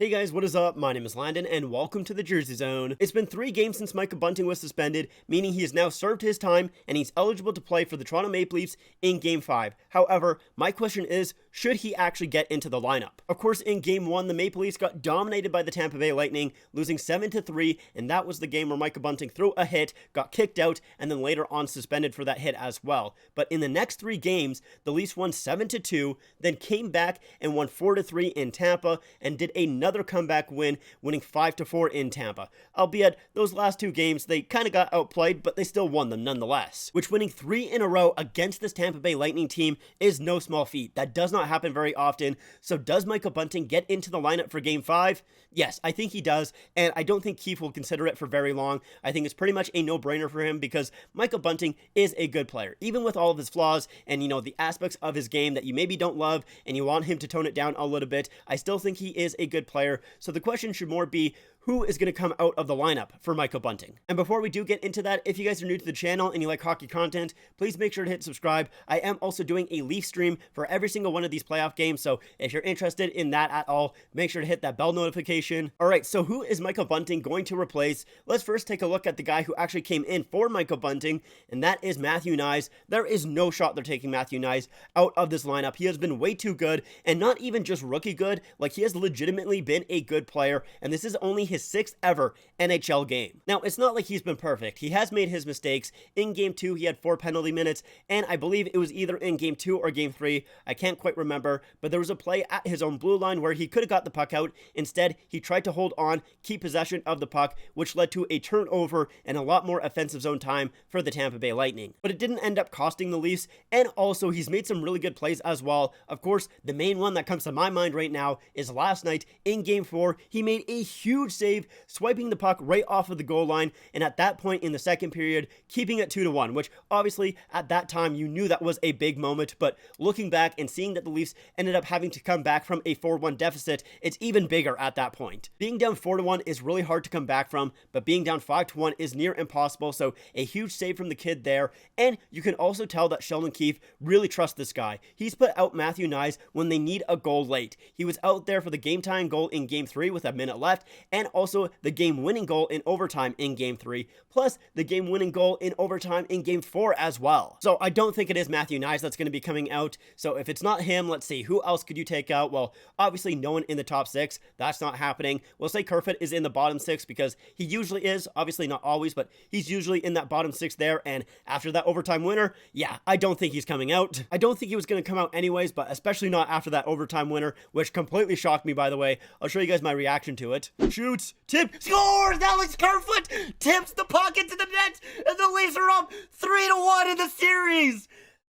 Hey guys, what is up? My name is Landon, and welcome to the Jersey Zone. It's been 3 games since Micah Bunting was suspended, meaning he has now served his time, and he's eligible to play for the Toronto Maple Leafs in Game 5. However, my question is, should he actually get into the lineup? Of course, in Game 1, the Maple Leafs got dominated by the Tampa Bay Lightning, losing 7-3, and that was the game where Micah Bunting threw a hit, got kicked out, and then later on suspended for that hit as well. But in the next 3 games, the Leafs won 7-2, then came back and won 4-3 in Tampa, and did another comeback win, winning 5-4 in Tampa. Albeit, those last 2 games, they kind of got outplayed, but they still won them nonetheless. Which winning 3 in a row against this Tampa Bay Lightning team is no small feat. That does not happen very often. So does Micah Bunting get into the lineup for Game 5? Yes, I think he does, and I don't think Keefe will consider it for very long. I think it's pretty much a no-brainer for him because Micah Bunting is a good player. Even with all of his flaws and, the aspects of his game that you maybe don't love and you want him to tone it down a little bit, I still think he is a good player. So the question should more be, who is going to come out of the lineup for Micah Bunting? And before we do get into that, if you guys are new to the channel and you like hockey content, please make sure to hit subscribe. I am also doing a Leaf stream for every single one of these playoff games, so if you're interested in that at all, make sure to hit that bell notification. Alright, so who is Micah Bunting going to replace? Let's first take a look at the guy who actually came in for Micah Bunting, and that is Matthew Knies. There is no shot they're taking Matthew Knies out of this lineup. He has been way too good, and not even just rookie good, like he has legitimately been a good player, and this is only his 6th ever NHL game. Now, it's not like he's been perfect. He has made his mistakes. In Game 2, he had 4 penalty minutes, and I believe it was either in Game 2 or Game 3. I can't quite remember, but there was a play at his own blue line where he could have got the puck out. Instead, he tried to hold on, keep possession of the puck, which led to a turnover and a lot more offensive zone time for the Tampa Bay Lightning. But it didn't end up costing the Leafs, and also he's made some really good plays as well. Of course, the main one that comes to my mind right now is last night in Game 4. He made a huge save, swiping the puck right off of the goal line, and at that point in the second period, keeping it 2-1, which obviously at that time you knew that was a big moment, but looking back and seeing that the Leafs ended up having to come back from a 4-1 deficit, it's even bigger at that point. Being down 4-1 is really hard to come back from, but being down 5-1 is near impossible, so a huge save from the kid there, and you can also tell that Sheldon Keefe really trusts this guy. He's put out Matthew Knies when they need a goal late. He was out there for the game-tying goal in Game 3 with a minute left, and also the game-winning goal in overtime in Game 3, plus the game-winning goal in overtime in Game 4 as well. So I don't think it is Matthew Knies that's going to be coming out. So if it's not him, let's see, who else could you take out? Well, obviously no one in the top 6. That's not happening. We'll say Kerfoot is in the bottom 6 because he usually is. Obviously not always, but he's usually in that bottom 6 there. And after that overtime winner, yeah, I don't think he's coming out. I don't think he was going to come out anyways, but especially not after that overtime winner, which completely shocked me, by the way. I'll show you guys my reaction to it. Shoots, tip, scores! Alex Kerfoot tips the puck into the net, and the Leafs are up 3-1 in the series,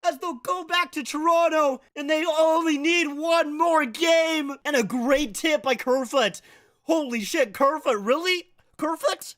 as they'll go back to Toronto, and they only need 1 more game. And a great tip by Kerfoot. Holy shit, Kerfoot, really? Kerfoot?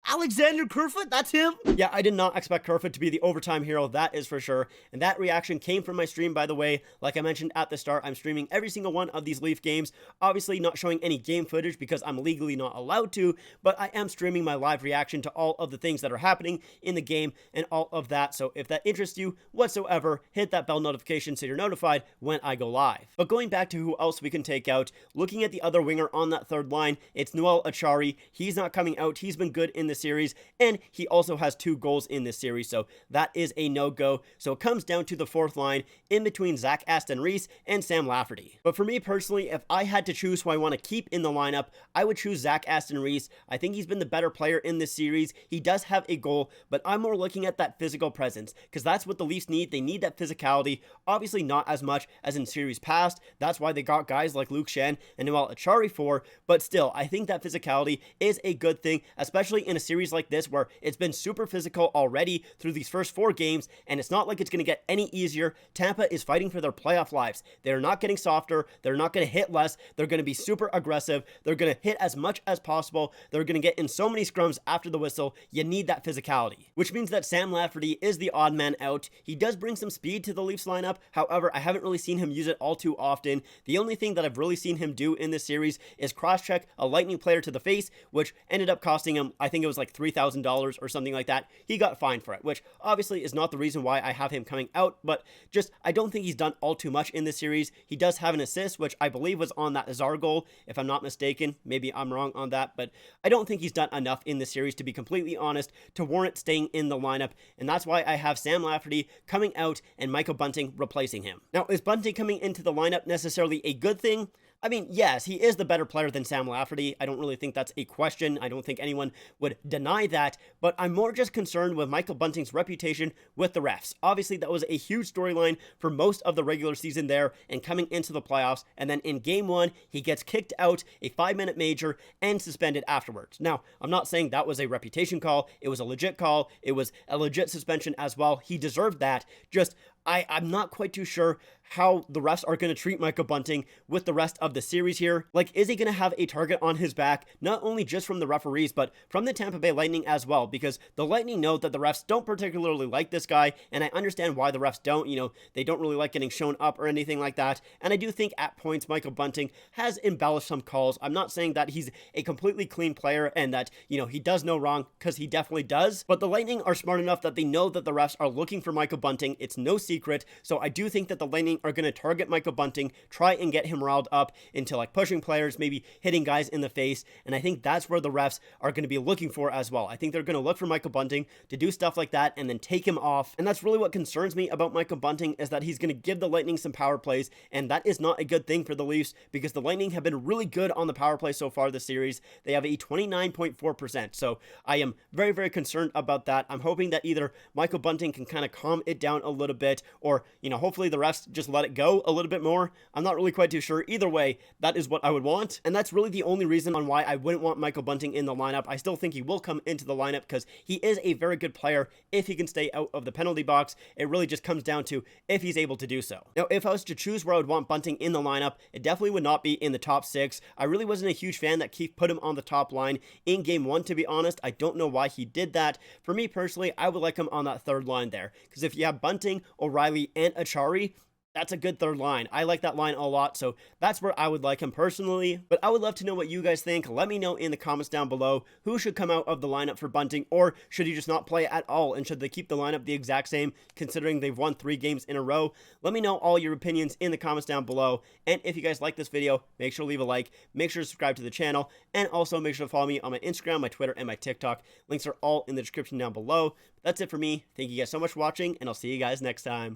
Alexander Kerfoot, that's him? Yeah, I did not expect Kerfoot to be the overtime hero, that is for sure. And that reaction came from my stream, by the way. Like I mentioned at the start, I'm streaming every single one of these Leaf games. Obviously not showing any game footage because I'm legally not allowed to, but I am streaming my live reaction to all of the things that are happening in the game and all of that. So if that interests you whatsoever, hit that bell notification so you're notified when I go live. But going back to who else we can take out, looking at the other winger on that third line, it's Noel Acciari. He's not coming out. He's been good in the series, and he also has 2 goals in this series, so that is a no-go. So it comes down to the 4th line in between Zach Aston-Reese and Sam Lafferty. But for me personally, if I had to choose who I want to keep in the lineup, I would choose Zach Aston-Reese. I think he's been the better player in this series. He does have a goal, but I'm more looking at that physical presence, because that's what the Leafs need. They need that physicality. Obviously not as much as in series past. That's why they got guys like Luke Shen and Noel Acciari for, but still, I think that physicality is a good thing, especially in a series like this where it's been super physical already through these first 4 games, and it's not like it's going to get any easier. Tampa is fighting for their playoff lives. They're not getting softer. They're not going to hit less. They're going to be super aggressive. They're going to hit as much as possible. They're going to get in so many scrums after the whistle. You need that physicality, which means that Sam Lafferty is the odd man out. He does bring some speed to the Leafs lineup. However, I haven't really seen him use it all too often. The only thing that I've really seen him do in this series is cross-check a Lightning player to the face, which ended up costing him, I think it was like $3,000 or something like that. He got fined for it, which obviously is not the reason why I have him coming out, but just I don't think he's done all too much in this series. He does have an assist, which I believe was on that Azar goal, if I'm not mistaken. Maybe I'm wrong on that, but I don't think he's done enough in this series, to be completely honest, to warrant staying in the lineup, and that's why I have Sam Lafferty coming out and Michael Bunting replacing him. Now, is Bunting coming into the lineup necessarily a good thing? I mean, yes, he is the better player than Sam Lafferty. I don't really think that's a question. I don't think anyone would deny that, but I'm more just concerned with Michael Bunting's reputation with the refs. Obviously, that was a huge storyline for most of the regular season there and coming into the playoffs, and then in game 1, he gets kicked out, a 5-minute major, and suspended afterwards. Now, I'm not saying that was a reputation call. It was a legit call. It was a legit suspension as well. He deserved that. Just, I'm not quite too sure how the refs are going to treat Michael Bunting with the rest of the series here. Like, is he going to have a target on his back, not only just from the referees, but from the Tampa Bay Lightning as well? Because the Lightning know that the refs don't particularly like this guy, and I understand why the refs don't. You know, they don't really like getting shown up or anything like that. And I do think at points Michael Bunting has embellished some calls. I'm not saying that he's a completely clean player and that, you know, he does no wrong, because he definitely does. But the Lightning are smart enough that they know that the refs are looking for Michael Bunting. It's no secret. So I do think that the Lightning are going to target Michael Bunting, try and get him riled up into like pushing players, maybe hitting guys in the face. And I think that's where the refs are going to be looking for as well. I think they're going to look for Michael Bunting to do stuff like that and then take him off. And that's really what concerns me about Michael Bunting, is that he's going to give the Lightning some power plays. And that is not a good thing for the Leafs, because the Lightning have been really good on the power play so far this series. They have a 29.4%. So I am very, very concerned about that. I'm hoping that either Michael Bunting can kind of calm it down a little bit, or, you know, hopefully the refs just let it go a little bit more. I'm not really quite too sure. Either way, that is what I would want. And that's really the only reason on why I wouldn't want Michael Bunting in the lineup. I still think he will come into the lineup because he is a very good player if he can stay out of the penalty box. It really just comes down to if he's able to do so. Now, if I was to choose where I would want Bunting in the lineup, it definitely would not be in the top 6. I really wasn't a huge fan that Keith put him on the top line in game 1, to be honest. I don't know why he did that. For me personally, I would like him on that third line there, because if you have Bunting, O'Reilly, and Achari, that's a good third line. I like that line a lot, so that's where I would like him personally. But I would love to know what you guys think. Let me know in the comments down below who should come out of the lineup for Bunting, or should he just not play at all, and should they keep the lineup the exact same considering they've won 3 games in a row? Let me know all your opinions in the comments down below. And if you guys like this video, make sure to leave a like, make sure to subscribe to the channel, and also make sure to follow me on my Instagram, my Twitter, and my TikTok. Links are all in the description down below. That's it for me. Thank you guys so much for watching, and I'll see you guys next time.